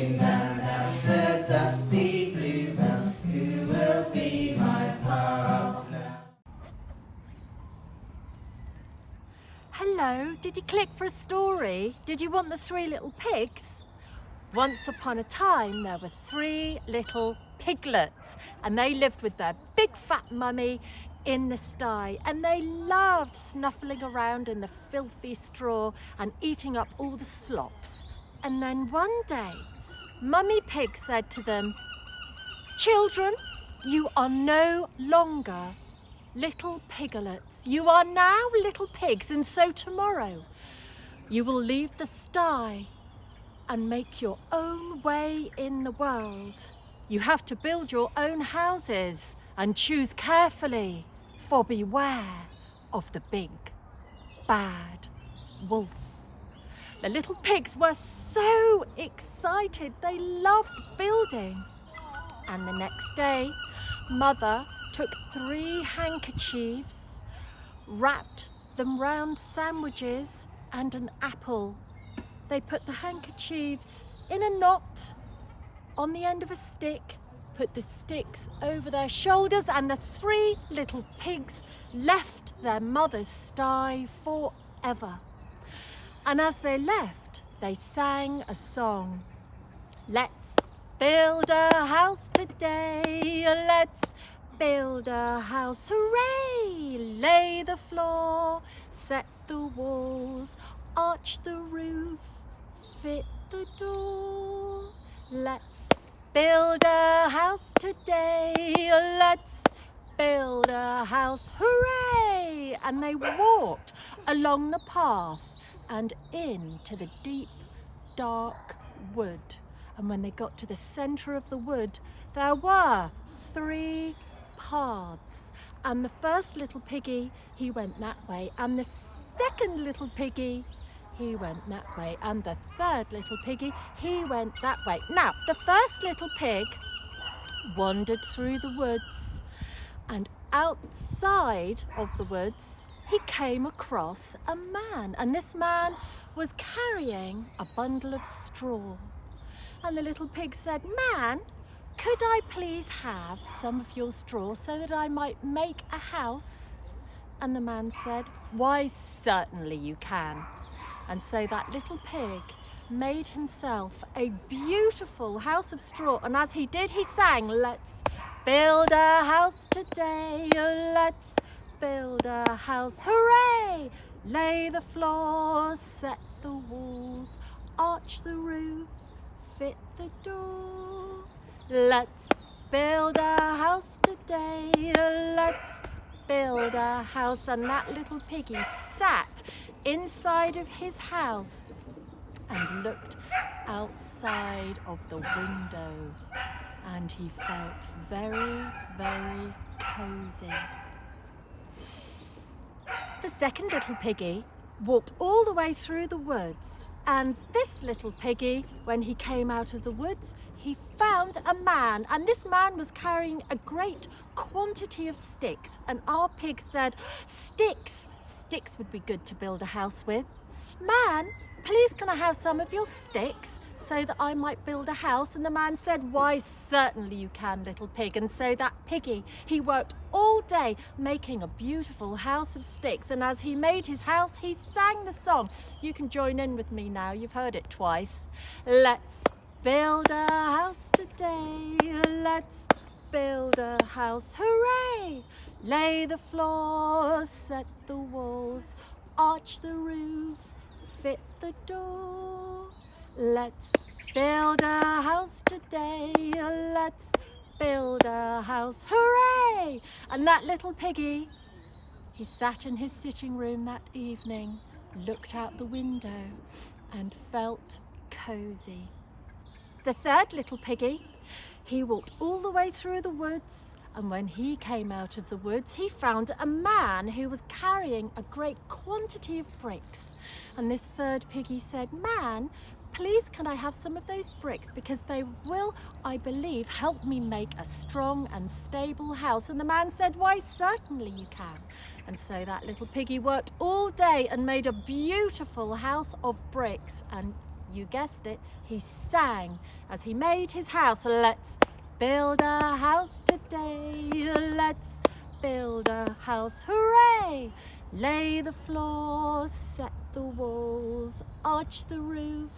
sing about the dusty bluebells. Who will be my pal now? Hello, did you click for a story? Did you want the three little pigs? Once upon a time, there were three little piglets, and they lived with their big fat mummy in the sty, and they loved snuffling around in the filthy straw and eating up all the slops. And then one day, Mummy Pig said to them, "Children, you are no longer little piglets. You are now little pigs, and so tomorrow you will leave the sty and make your own way in the world. You have to build your own houses and choose carefully, for beware of the big, bad wolf." The little pigs were so excited. They loved building. And the next day, Mother took 3 handkerchiefs, wrapped them round sandwiches and an apple. They put the handkerchiefs in a knot on the end of a stick, put the sticks over their shoulders, and the 3 little pigs left their mother's sty forever. And as they left, they sang a song. Let's build a house today, let's build a house, hooray! Lay the floor, set the walls, arch the roof, fit the door. Let's build a house today, let's build a house, hooray! And they walked along the path and into the deep, dark wood. And when they got to the centre of the wood, there were 3 paths. And the first little piggy, he went that way. And the second little piggy, he went that way. And the third little piggy, he went that way. Now, the first little pig wandered through the woods, and outside of the woods, he came across a man, and this man was carrying a bundle of straw. And the little pig said, "Man, could I please have some of your straw so that I might make a house?" And the man said, "Why, certainly you can." And so that little pig made himself a beautiful house of straw, and as he did, he sang, "Let's build a house today, let's build a house, hooray! Lay the floor, set the walls, arch the roof, fit the door. Let's build a house today, let's build a house." And that little piggy sat inside of his house and looked outside of the window, and he felt very, very cozy. The second little piggy walked all the way through the woods, and this little piggy, when he came out of the woods, he found a man, and this man was carrying a great quantity of sticks. And our pig said, "Sticks would be good to build a house with. Man, please can I have some of your sticks so that I might build a house?" And the man said, "Why, certainly you can, little pig." And so that piggy, he worked all day making a beautiful house of sticks. And as he made his house, he sang the song. You can join in with me now, you've heard it twice. Let's build a house today, let's build a house, hooray! Lay the floor, set the walls, arch the roof, fit the door. Let's build a house today, let's build a house, hooray! And that little piggy, he sat in his sitting room that evening, looked out the window and felt cozy. The third little piggy, he walked all the way through the woods, and when he came out of the woods, he found a man who was carrying a great quantity of bricks. And this third piggy said, "Man, please can I have some of those bricks, because they will, I believe, help me make a strong and stable house." And the man said, "Why, certainly you can." And so that little piggy worked all day and made a beautiful house of bricks. And You guessed it, he sang as he made his house. Let's build a house today. Let's build a house, hooray! Lay the floor, set the walls, arch the roof,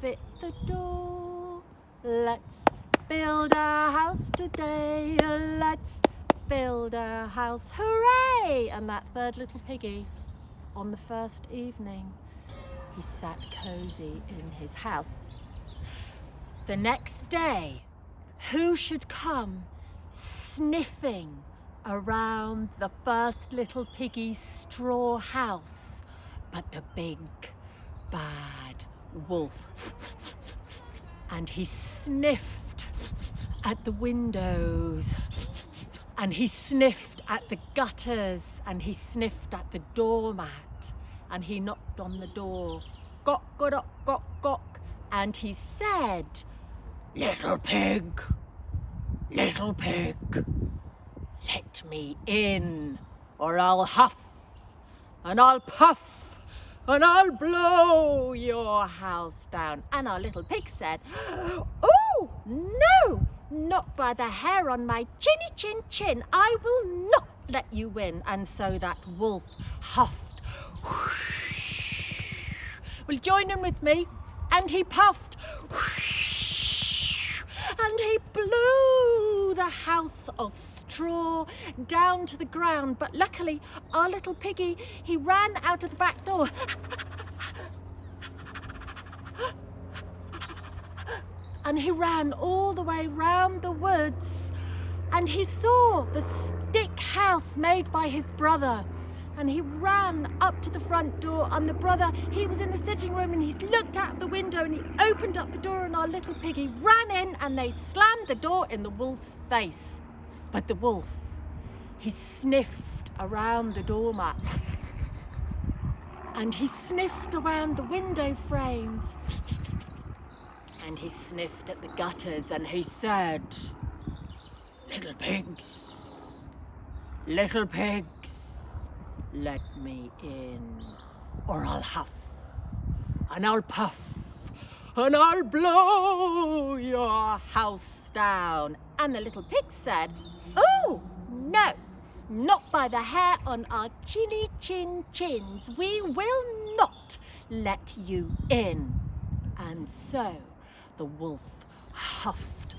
fit the door. Let's build a house today. Let's build a house, hooray! And that third little piggy, on the first evening, he sat cozy in his house. The next day, who should come sniffing around the first little piggy's straw house but the big, bad wolf? And he sniffed at the windows, and he sniffed at the gutters, and he sniffed at the doormat, and he knocked on the door. Gok, godok, gok, gok. And he said, little pig, let me in, or I'll huff, and I'll puff, and I'll blow your house down. And our little pig said, oh, no, not by the hair on my chinny chin chin. I will not let you in. And so that wolf huffed. Well, join in with me. And he puffed. And he blew the house of straw down to the ground. But luckily, our little piggy, he ran out of the back door. And he ran all the way round the woods. And he saw the stick house made by his brother. And he ran up to the front door, and the brother, he was in the sitting room, and he looked out the window and he opened up the door, and our little piggy ran in, and they slammed the door in the wolf's face. But the wolf, he sniffed around the doormat, and he sniffed around the window frames, and he sniffed at the gutters, and he said, little pigs, let me in, or I'll huff, and I'll puff, and I'll blow your house down. And the little pig said, oh, no, not by the hair on our chinny chin chins. We will not let you in. And so the wolf huffed.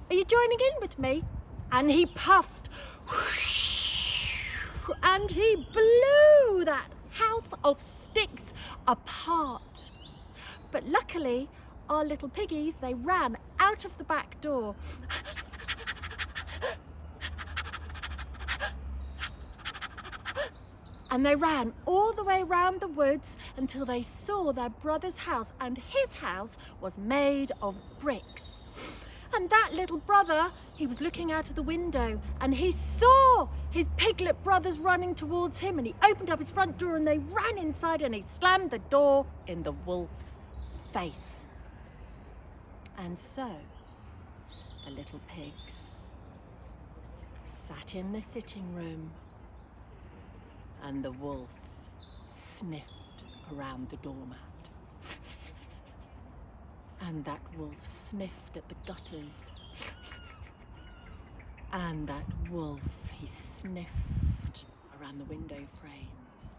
Are you joining in with me? And he puffed. And he blew that house of sticks apart. But luckily, our little piggies, they ran out of the back door. And they ran all the way round the woods until they saw their brother's house, and his house was made of bricks. And that little brother, he was looking out of the window, and he saw his piglet brothers running towards him, and he opened up his front door, and they ran inside, and he slammed the door in the wolf's face. And so the little pigs sat in the sitting room, and the wolf sniffed around the doormat. And that wolf sniffed at the gutters. And that wolf, he sniffed around the window frames.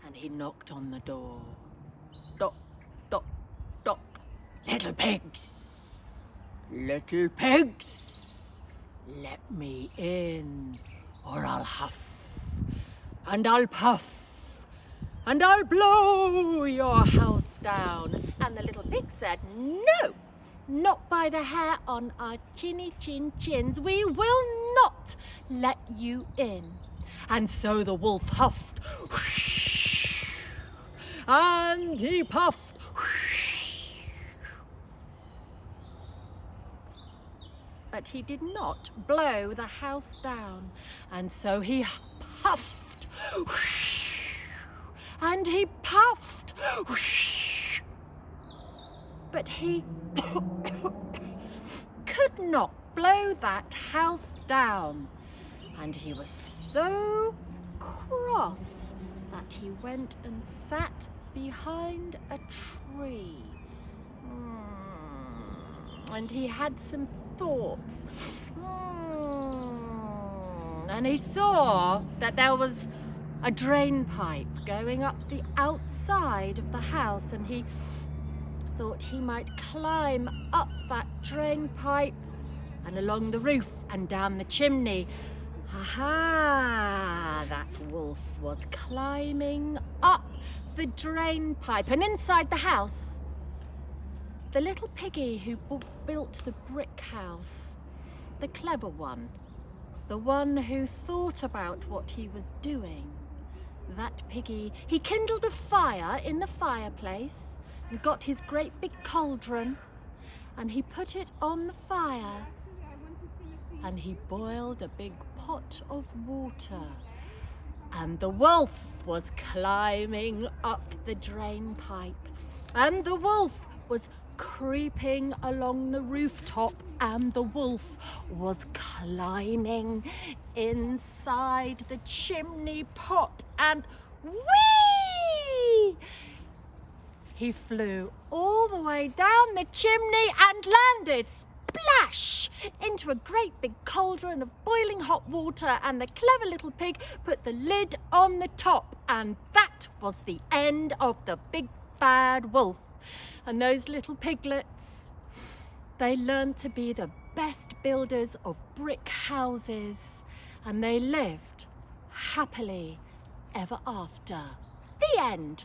And he knocked on the door. Knock, knock, knock. Little pigs, let me in, or I'll huff, and I'll puff, and I'll blow your house down. And the little pig said, no, not by the hair on our chinny chin chins. We will not let you in. And so the wolf huffed, and he puffed, but he did not blow the house down. And so he puffed, and he puffed, but he could not blow that house down. And he was so cross night he went and sat behind a tree. And he had some thoughts. And he saw that there was a drain pipe going up the outside of the house, and he thought he might climb up that drain pipe and along the roof and down the chimney. Aha! That wolf was climbing up the drain pipe, and inside the house, the little piggy who built the brick house, the clever one, the one who thought about what he was doing, that piggy, he kindled a fire in the fireplace and got his great big cauldron, and he put it on the fire, and he boiled a big pot of water, and the wolf was climbing up the drain pipe, and the wolf was creeping along the rooftop, and the wolf was climbing inside the chimney pot, and whee! He flew all the way down the chimney and landed splash into a great big cauldron of boiling hot water, and the clever little pig put the lid on the top, and that was the end of the big bad wolf. And those little piglets, they learned to be the best builders of brick houses, and they lived happily ever after. The end.